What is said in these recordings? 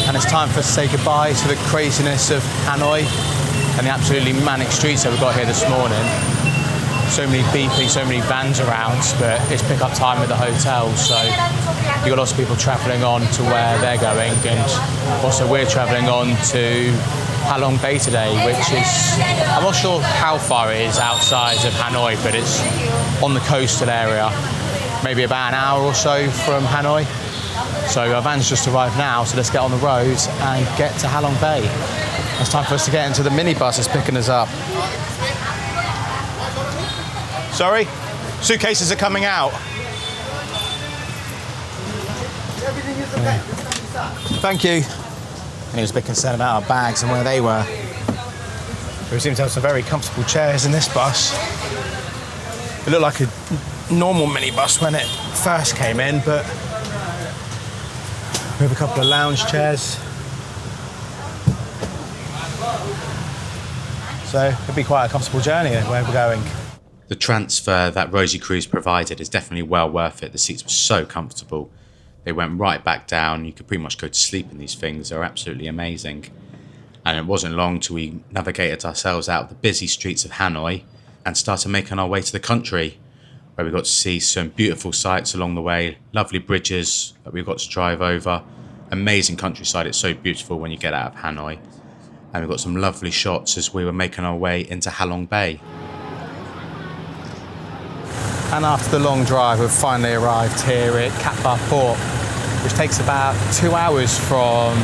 and it's time for us to say goodbye to the craziness of Hanoi and the absolutely manic streets that we've got here this morning. So many beeping, so many vans around, but it's pick-up time at the hotel, so you've got lots of people travelling on to where they're going, and also we're travelling on to Halong Bay today, which is, I'm not sure how far it is outside of Hanoi, but it's on the coastal area, maybe about an hour or so from Hanoi. So our van's just arrived now, so let's get on the road and get to Halong Bay. It's time for us to get into the minibus that's picking us up. Sorry? Suitcases are coming out. Yeah. Thank you. And he was a bit concerned about our bags and where they were. We seem to have some very comfortable chairs in this bus. It looked like a normal minibus when it first came in, but we have a couple of lounge chairs. So it'll be quite a comfortable journey where we're going. The transfer that Rosy Cruise provided is definitely well worth it. The seats were so comfortable. They went right back down. You could pretty much go to sleep in these things. They're absolutely amazing. And it wasn't long till we navigated ourselves out of the busy streets of Hanoi and started making our way to the country, where we got to see some beautiful sights along the way, lovely bridges that we got to drive over, amazing countryside. It's so beautiful when you get out of Hanoi. And we got some lovely shots as we were making our way into Halong Bay. And after the long drive, we've finally arrived here at Cat Ba Port, which takes about 2 hours from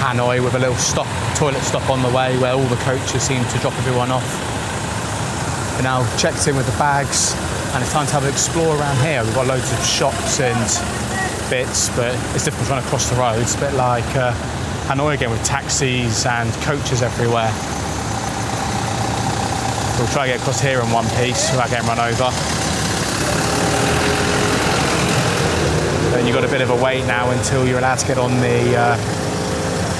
Hanoi, with a little toilet stop on the way where all the coaches seem to drop everyone off. We're now checked in with the bags, and it's time to have an explore around here. We've got loads of shops and bits, but it's difficult trying to cross the road. It's a bit like Hanoi again, with taxis and coaches everywhere. We'll try to get across here in one piece without getting run over. Then you've got a bit of a wait now until you're allowed to get on the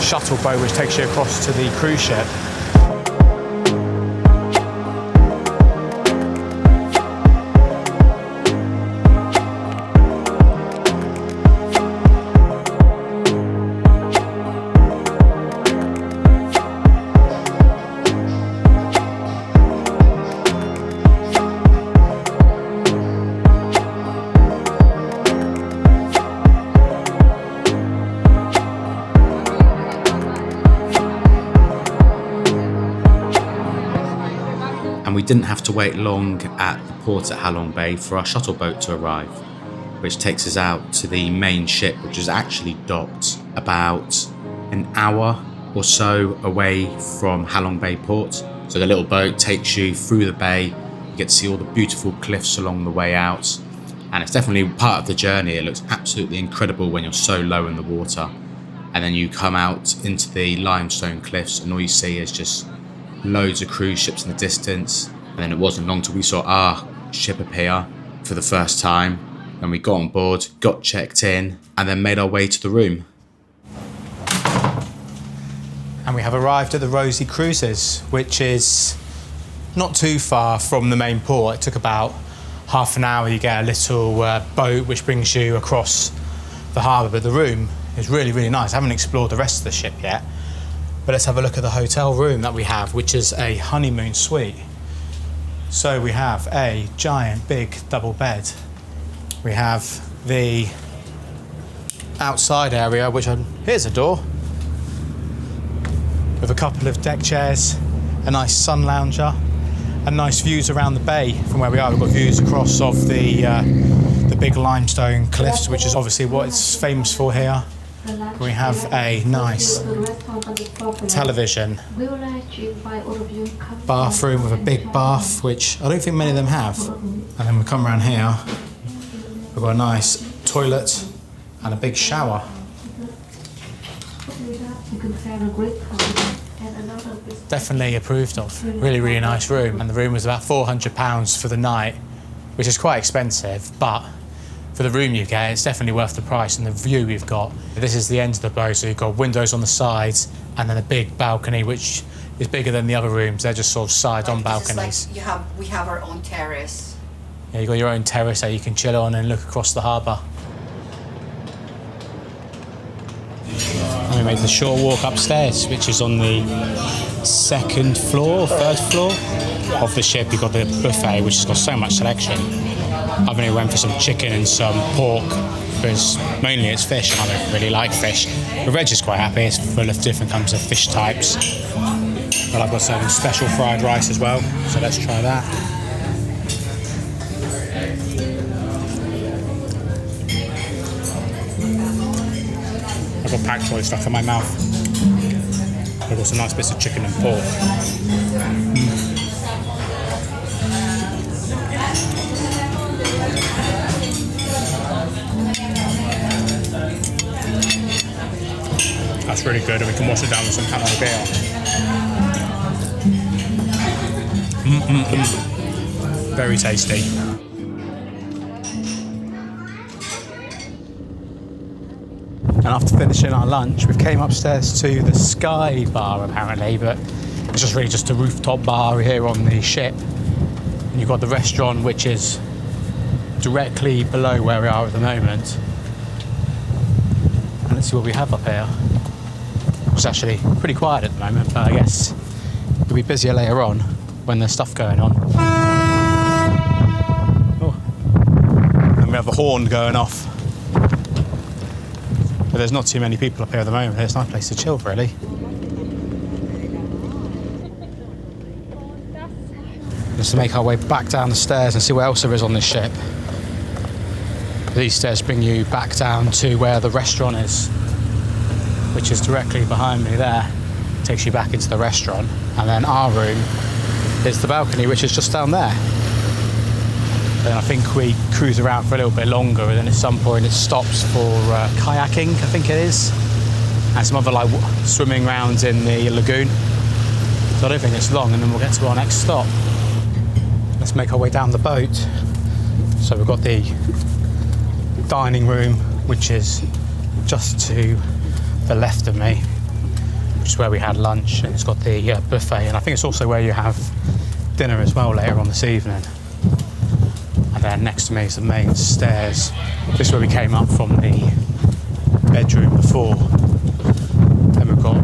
shuttle boat, which takes you across to the cruise ship. And we didn't have to wait long at the port at Halong Bay for our shuttle boat to arrive, which takes us out to the main ship, which is actually docked about an hour or so away from Halong Bay port. So the little boat takes you through the bay, you get to see all the beautiful cliffs along the way out, and it's definitely part of the journey. It looks absolutely incredible when you're so low in the water, and then you come out into the limestone cliffs and all you see is just loads of cruise ships in the distance. And then it wasn't long till we saw our ship appear for the first time, and we got on board, got checked in, and then made our way to the room. And we have arrived at the Rosy Cruises, which is not too far from the main port. It took about half an hour. You get a little boat which brings you across the harbour, but the room is really, really nice. I haven't explored the rest of the ship yet. But let's have a look at the hotel room that we have, which is a honeymoon suite. So we have a giant big double bed. We have the outside area, here's a door, with a couple of deck chairs, a nice sun lounger, and nice views around the bay from where we are. We've got views across of the big limestone cliffs, which is obviously what it's famous for here. We have a nice television, bathroom with a big bath, which I don't think many of them have. And then we come around here, we've got a nice toilet and a big shower. Definitely approved of. Really, really nice room. And the room was about £400 for the night, which is quite expensive, but for the room you get, it's definitely worth the price and the view we've got. This is the end of the boat, so you've got windows on the sides and then a big balcony, which is bigger than the other rooms. They're just sort of side-on balconies. Like we have our own terrace. Yeah, you've got your own terrace that you can chill on and look across the harbour. we made the short walk upstairs, which is on the second floor, third floor of the ship. You've got the buffet, which has got so much selection. I've only went for some chicken and some pork, because mainly it's fish, and I don't really like fish. The Reg is quite happy, it's full of different kinds of fish types. But I've got some special fried rice as well, so let's try that. I've got pak choy stuck in my mouth. I've got some nice bits of chicken and pork. That's really good, and we can wash it down with some Halong beer. Very tasty. And after finishing our lunch, we came upstairs to the Sky Bar apparently, but it's just really just a rooftop bar here on the ship. And you've got the restaurant, which is directly below where we are at the moment. And let's see what we have up here. It's actually pretty quiet at the moment, but I guess it'll be busier later on when there's stuff going on. Oh. And we have a horn going off. But there's not too many people up here at the moment. It's a nice place to chill, really. Just to make our way back down the stairs and see what else there is on this ship. These stairs bring you back down to where the restaurant is, which is directly behind me there. Takes you back into the restaurant. And then our room is the balcony, which is just down there. Then I think we cruise around for a little bit longer, and then at some point it stops for kayaking, I think it is, and some other like swimming rounds in the lagoon. So I don't think it's long, and then we'll get to our next stop. Let's make our way down the boat. So we've got the dining room, which is just to the left of me, which is where we had lunch, and it's got the buffet, and I think it's also where you have dinner as well later on this evening. And then next to me is the main stairs. This is where we came up from the bedroom before. Then we've got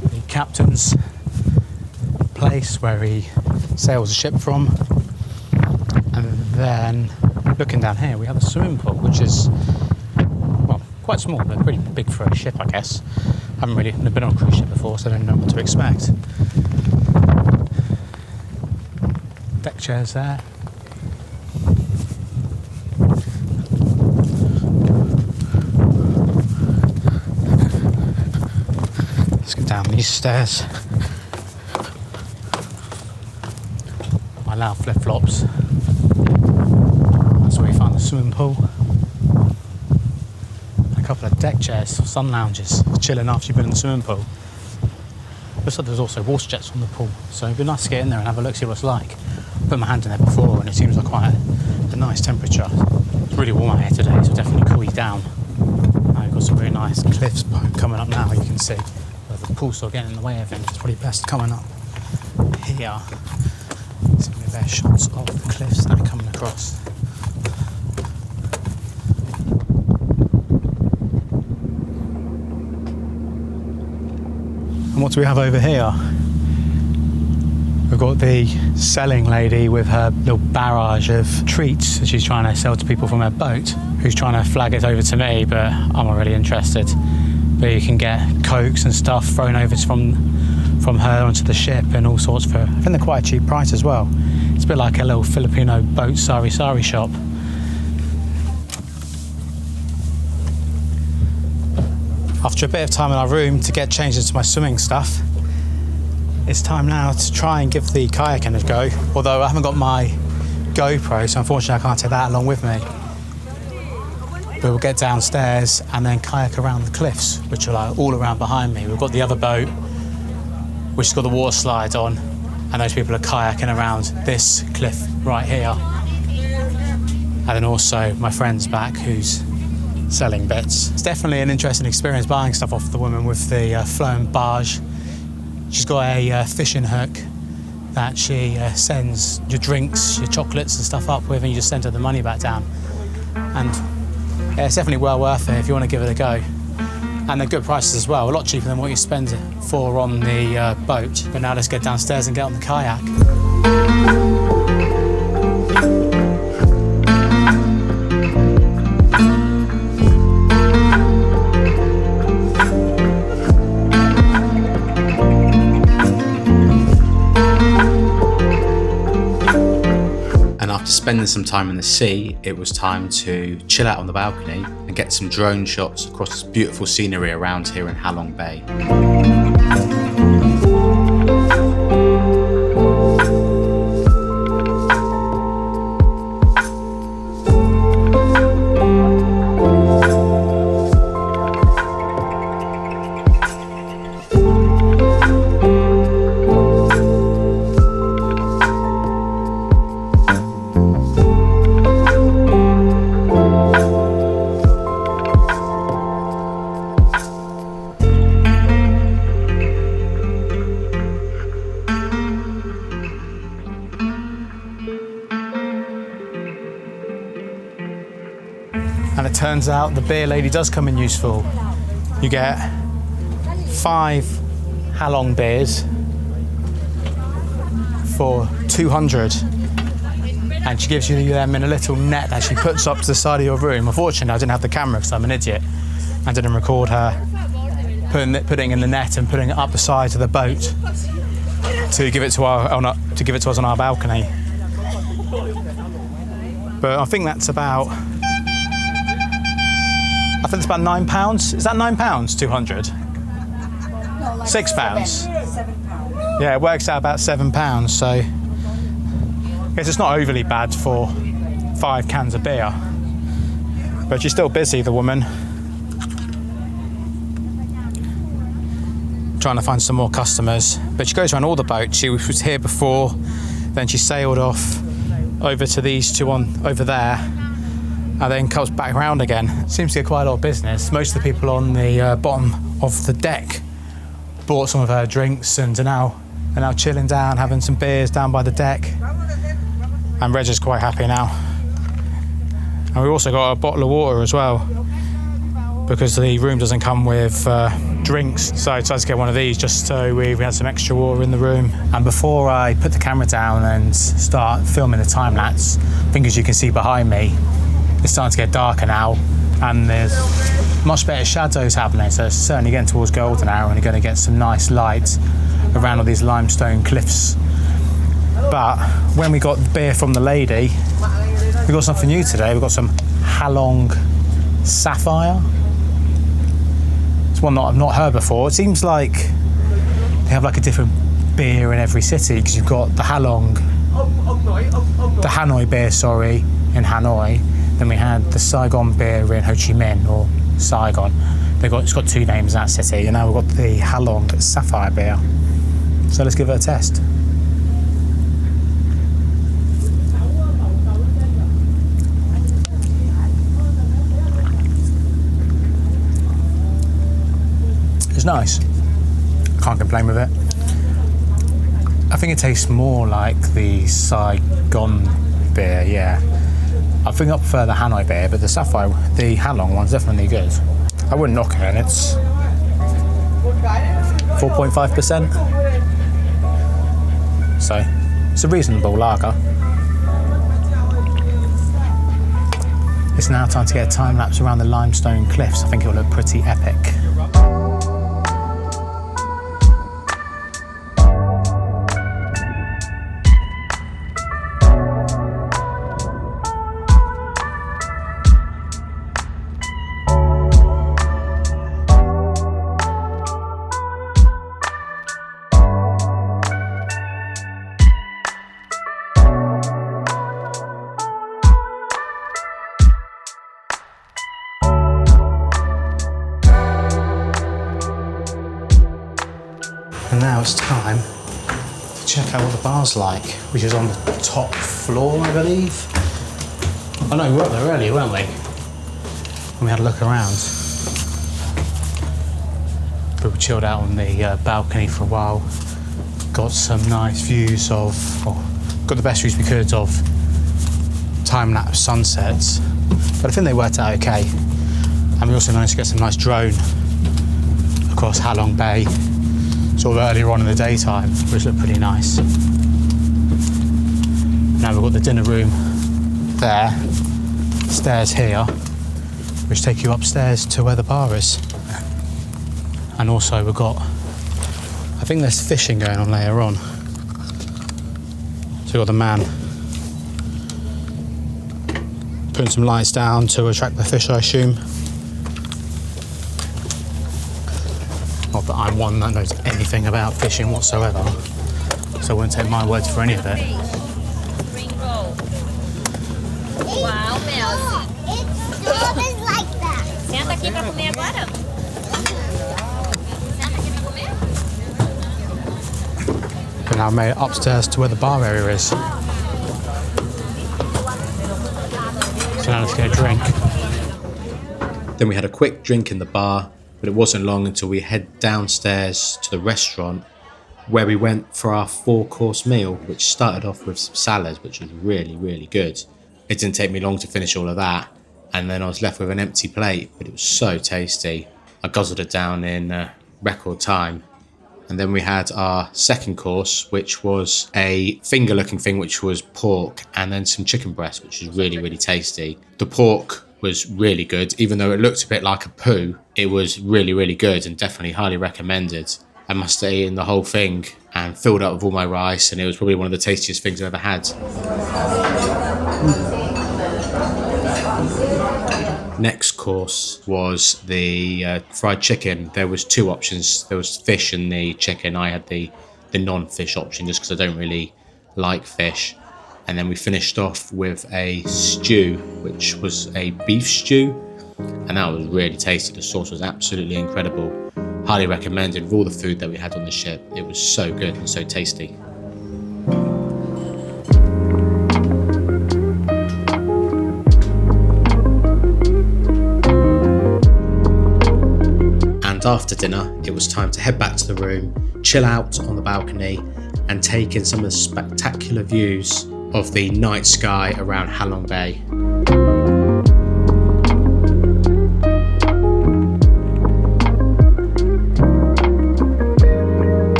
the captain's place where he sails the ship from. And then looking down here, we have a swimming pool, which is, well, quite small, but pretty big for a ship, I guess. I haven't really been on a cruise ship before, so I don't know what to expect. Deck chairs there. Let's go down these stairs. My loud flip-flops. That's where we found the swimming pool. And a couple of deck chairs, sun lounges, chilling after you've been in the swimming pool. Looks like there's also water jets on the pool, so it'd be nice to get in there and have a look, see what it's like. I put my hand in there before, and it seems like quite a nice temperature. It's really warm out here today, so definitely cool you down. Now we've got some really nice cliffs coming up now, you can see. The pool's still getting in the way of it. It's probably best coming up here. Some of their shots of the cliffs that are coming across. And what do we have over here? We've got the selling lady with her little barrage of treats that she's trying to sell to people from her boat, who's trying to flag it over to me, but I'm not really interested. But you can get cokes and stuff thrown over from her onto the ship, and all sorts for, I think they're quite a cheap price as well. It's a bit like a little Filipino boat sari-sari shop. After a bit of time in our room to get changed into my swimming stuff, it's time now to try and give the kayaking a go. Although I haven't got my GoPro, so unfortunately I can't take that along with me. But we'll get downstairs and then kayak around the cliffs, which are like all around behind me. We've got the other boat, which has got the water slides on, and those people are kayaking around this cliff right here. And then also my friend's back, who's selling bits. It's definitely an interesting experience buying stuff off the woman with the flowing barge. She's got a fishing hook that she sends your drinks, your chocolates and stuff up with, and you just send her the money back down. And yeah, it's definitely well worth it if you want to give it a go. And they're good prices as well, a lot cheaper than what you spend for on the boat. But now let's get downstairs and get on the kayak. Spending some time in the sea, it was time to chill out on the balcony and get some drone shots across this beautiful scenery around here in Halong Bay. And it turns out the beer lady does come in useful. You get 5 Halong beers for 200. And she gives you them in a little net that she puts up to the side of your room. Unfortunately, I didn't have the camera because I'm an idiot. I didn't record her putting in the net and putting it up the side of the boat to give it to us on our balcony. But I think that's about £9. Is that £9? 200? No, like £6. £7. Yeah, it works out about £7. So I guess it's not overly bad for 5 cans of beer. But she's still busy, the woman. Trying to find some more customers. But she goes around all the boats. She was here before, then she sailed off over to these two over there, and then comes back around again. Seems to get quite a lot of business. Most of the people on the bottom of the deck bought some of her drinks and are now chilling down, having some beers down by the deck. And Reg is quite happy now. And we also got a bottle of water as well, because the room doesn't come with drinks. So I decided to get one of these just so we had some extra water in the room. And before I put the camera down and start filming the time lapse, I think as you can see behind me, it's starting to get darker now, and there's much better shadows happening, so it's certainly getting towards golden hour, and you're going to get some nice light around all these limestone cliffs. But when we got the beer from the lady, we got something new today. We've got some Halong Sapphire. It's one that I've not heard before. It seems like they have like a different beer in every city, because you've got the Hanoi beer, in Hanoi. Then we had the Saigon beer in Ho Chi Minh, or Saigon. It's got 2 names in that city, and now we've got the Halong Sapphire beer. So let's give it a test. It's nice. Can't complain with it. I think it tastes more like the Saigon beer, yeah. I think I prefer the Hanoi beer, but the Sapphire, the Halong one's definitely good. I wouldn't knock it, and it's 4.5%. So it's a reasonable lager. It's now time to get a time lapse around the limestone cliffs. I think it'll look pretty epic. And now it's time to check out what the bar's like, which is on the top floor, I believe. Oh no, we were up there earlier, weren't we? And we had a look around. But we chilled out on the balcony for a while. Got some nice views of, got the best views we could of time-lapse sunsets. But I think they worked out okay. And we also managed to get some nice drone across Halong Bay sort of earlier on in the daytime, which looked pretty nice. Now we've got the dinner room there, stairs here, which take you upstairs to where the bar is. And also we've got, I think there's fishing going on later on. So we've got the man putting some lights down to attract the fish, I assume. Not that I'm one that knows anything about fishing whatsoever, so I wouldn't take my words for any of it. Wow, Melzy. It's always like that. Senta aqui pra comer agora. Senta aqui pra comer. We're now made it upstairs to where the bar area is. So now let's get a drink. Then we had a quick drink in the bar, but it wasn't long until we head downstairs to the restaurant where we went for our 4-course meal, which started off with some salad, which was really, really good. It didn't take me long to finish all of that, and then I was left with an empty plate, but it was so tasty. I guzzled it down in record time. And then we had our 2nd course, which was a finger-looking thing, which was pork, and then some chicken breast, which was really, really tasty. The pork was really good, even though it looked a bit like a poo. It was really, really good and definitely highly recommended. I must have eaten the whole thing and filled up with all my rice, and it was probably one of the tastiest things I've ever had. Next course was the fried chicken. There was 2 options. There was fish and the chicken. I had the non-fish option just because I don't really like fish. And then we finished off with a stew, which was a beef stew, and that was really tasty. The sauce was absolutely incredible. Highly recommended with all the food that we had on the ship. It was so good and so tasty. After dinner, it was time to head back to the room, chill out on the balcony, and take in some of the spectacular views of the night sky around Halong Bay.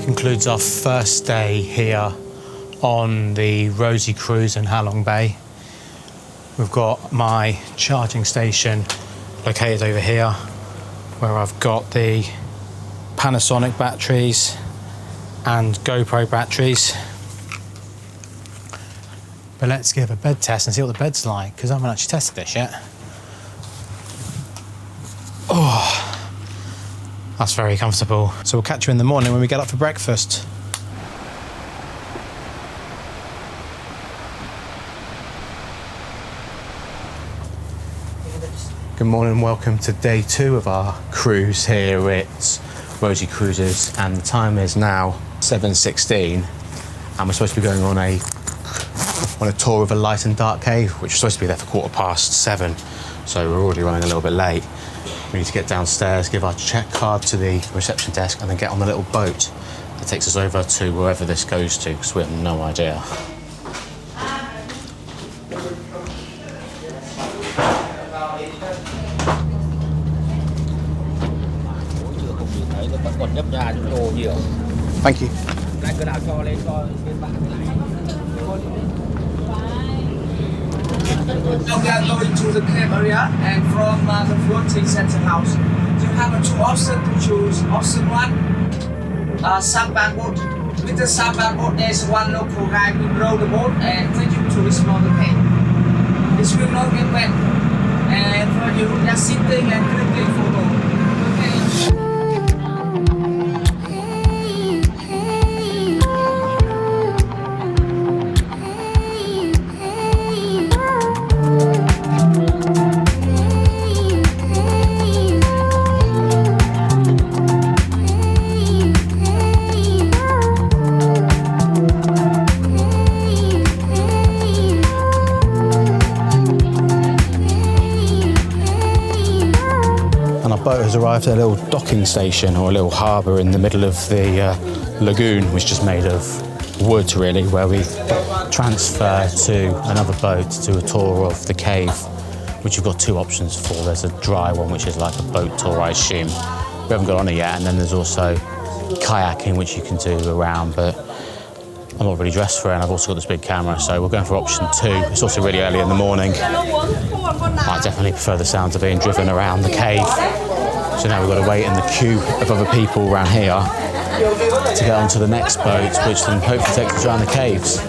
Concludes our first day here on the Rosy Cruise in Halong Bay. We've got my charging station located over here, where I've got the Panasonic batteries and GoPro batteries. But let's give a bed test and see what the bed's like, because I haven't actually tested this yet. Oh, that's very comfortable. So we'll catch you in the morning when we get up for breakfast. Good morning and welcome to day 2 of our cruise here at Rosy Cruises, and the time is now 7:16 and we're supposed to be going on a tour of a light and dark cave, which is supposed to be there for 7:15, so we're already running a little bit late. We need to get downstairs, give our check card to the reception desk, and then get on the little boat that takes us over to wherever this goes to, because we have no idea. Thank you. Now we are going to the camp area, and from the floating center house, you have 2 options to choose. Option 1, sampan boat. With the sampan boat, there's one local guy who row the boat and take you to explore the cave. This will not get wet, and for you just sitting and clicking photo. Okay. boat has arrived at a little docking station or a little harbour in the middle of the lagoon, which is just made of wood really, where we transfer to another boat to a tour of the cave, which you've got two options for. There's a dry one, which is like a boat tour, I assume. We haven't got on it yet, and then there's also kayaking, which you can do around, but I'm not really dressed for it, and I've also got this big camera, so we're going for option 2. It's also really early in the morning. I definitely prefer the sounds of being driven around the cave. So now we've got to wait in the queue of other people around here to get onto the next boat, which then hopefully takes us around the caves.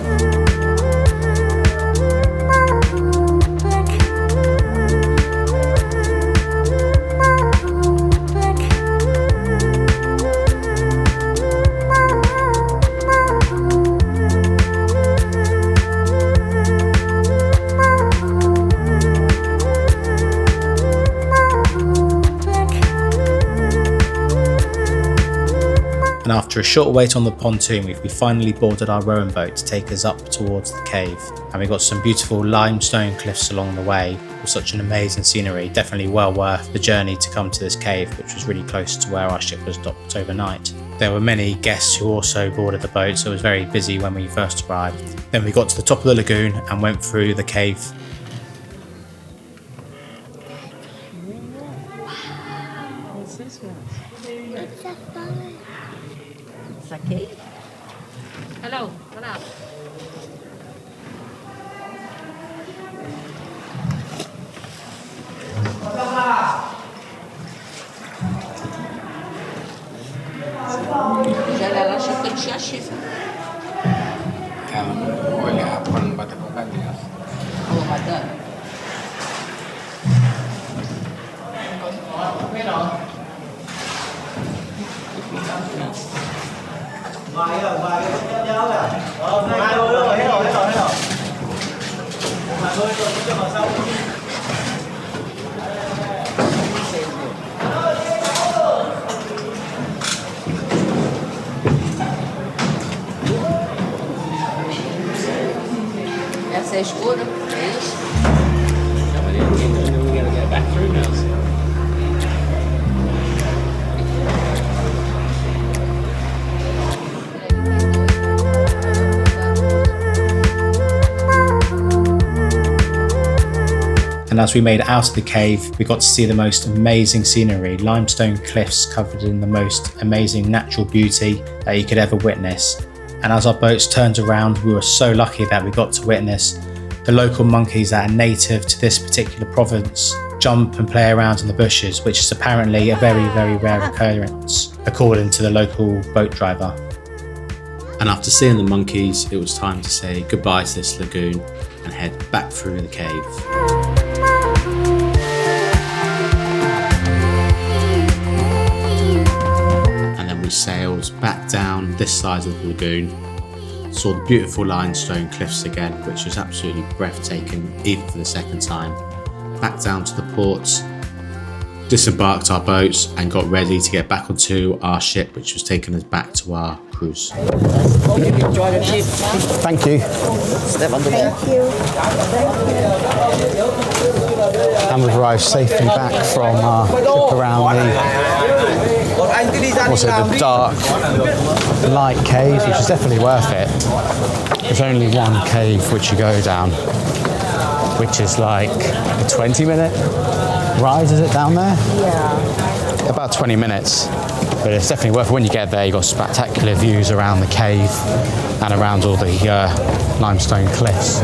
And after a short wait on the pontoon, we finally boarded our rowing boat to take us up towards the cave. And we got some beautiful limestone cliffs along the way with such an amazing scenery. Definitely well worth the journey to come to this cave, which was really close to where our ship was docked overnight. There were many guests who also boarded the boat, so it was very busy when we first arrived. Then we got to the top of the lagoon and went through the cave. What's this one? It's a fun. It's a cave? Hello, what up? Já ela achou que ele tinha chifre. Ela não olhar para não bater com a cabeça. Ô, madame. Essa é escura? É isso? We're gonna get back through now. And as we made it out of the cave, we got to see the most amazing scenery, limestone cliffs covered in the most amazing natural beauty that you could ever witness. And as our boats turned around, we were so lucky that we got to witness the local monkeys that are native to this particular province jump and play around in the bushes, which is apparently a very, very rare occurrence, according to the local boat driver. And after seeing the monkeys, it was time to say goodbye to this lagoon and head back through the cave. Sailed back down this side of the lagoon, saw the beautiful limestone cliffs again, which was absolutely breathtaking even for the second time. Back down to the ports, disembarked our boats and got ready to get back onto our ship, which was taking us back to our cruise. Enjoy the ship. Thank you. Step on the Thank you. And we've arrived safely back from our trip around the dark light cave, which is definitely worth it. There's only one cave which you go down, which is like a 20-minute ride, is it, down there? Yeah. About 20 minutes, but it's definitely worth it. When you get there, you've got spectacular views around the cave and around all the limestone cliffs.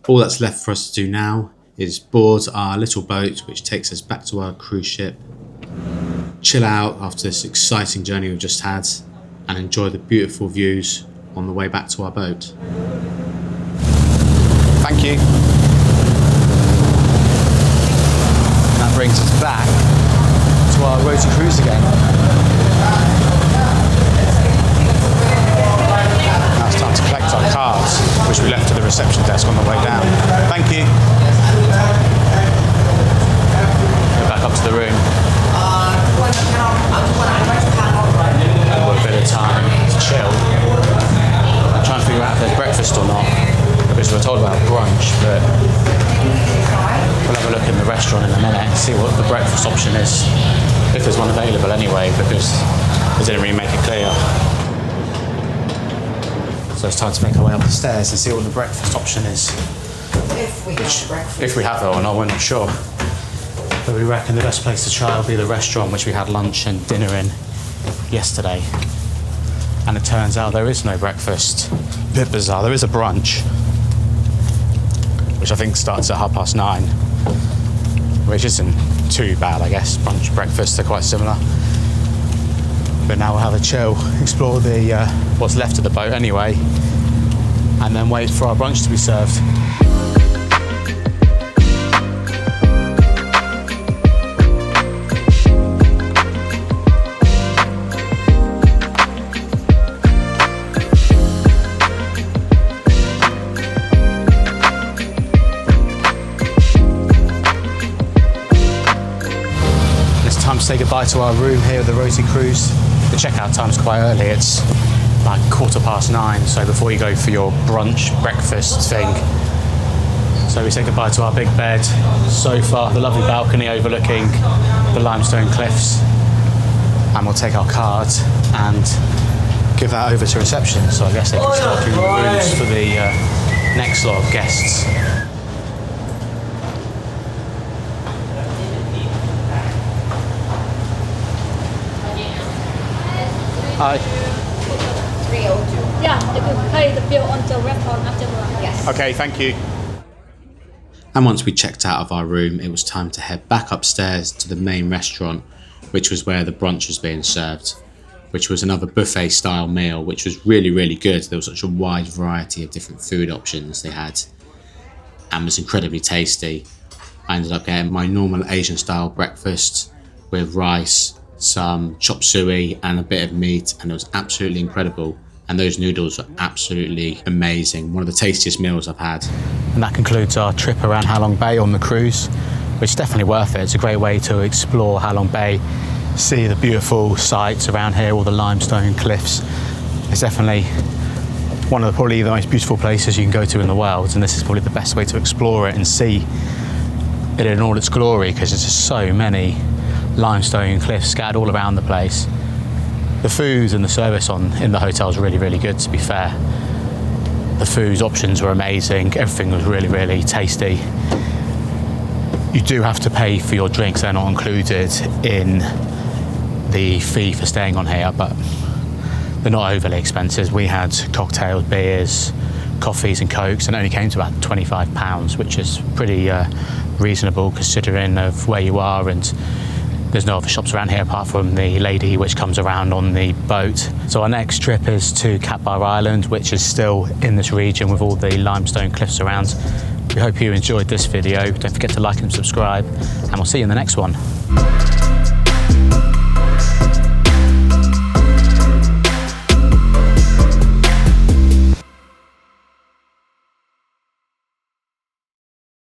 All that's left for us to do now is board our little boat, which takes us back to our cruise ship, chill out after this exciting journey we've just had, and enjoy the beautiful views on the way back to our boat. Thank you. That brings us back to our Rosy Cruise again. Now it's time to collect our cards, which we left at the reception desk on the way down. Thank you. Go back up to the room. We've got a bit of time to chill. I'm trying to figure out if there's breakfast or not, because we're told about brunch, but we'll have a look in the restaurant in a minute and see what the breakfast option is. if there's one available anyway, because they didn't really make it clear. So it's time to make our way up the stairs and see what the breakfast option is. If we have breakfast. If we have it or not, we're not sure. But we reckon the best place to try will be the restaurant which we had lunch and dinner in yesterday. And it turns out there is no breakfast. A bit bizarre. There is a brunch, which I think starts at 9:30, which isn't too bad, I guess. Brunch, breakfast, they're quite similar. But now we'll have a chill, explore the what's left of the boat anyway, and then wait for our brunch to be served. Time to say goodbye to our room here at the Rosy Cruise. The checkout time's quite early, it's like 9:15, so before you go for your brunch, breakfast thing. So we say goodbye to our big bed, sofa, the lovely balcony overlooking the limestone cliffs, and we'll take our card and give that over to reception, so I guess they can start doing the rooms for the next lot of guests. Hi. 302. Yeah, you can pay the bill on the restaurant afterwards. Yes. Okay, thank you. And once we checked out of our room, it was time to head back upstairs to the main restaurant, which was where the brunch was being served, which was another buffet style meal, which was really, really good. There was such a wide variety of different food options they had and was incredibly tasty. I ended up getting my normal Asian style breakfast with rice, some chop suey and a bit of meat, and it was absolutely incredible. And those noodles were absolutely amazing. One of the tastiest meals I've had. And that concludes our trip around Halong Bay on the cruise, which is definitely worth it. It's a great way to explore Halong Bay, see the beautiful sights around here, all the limestone cliffs. It's definitely one of probably the most beautiful places you can go to in the world, and this is probably the best way to explore it and see it in all its glory, because there's just so many limestone cliffs scattered all around the place. The food and the service in the hotel is really, really good, to be fair. The food options were amazing. Everything was really, really tasty. You do have to pay for your drinks. They're not included in the fee for staying on here, but they're not overly expensive. We had cocktails, beers, coffees and cokes, and it only came to about £25, which is pretty reasonable considering of where you are, and there's no other shops around here apart from the lady which comes around on the boat. So our next trip is to Cat Bar Island, which is still in this region with all the limestone cliffs around. We hope you enjoyed this video. Don't forget to like and subscribe, and we'll see you in the next one.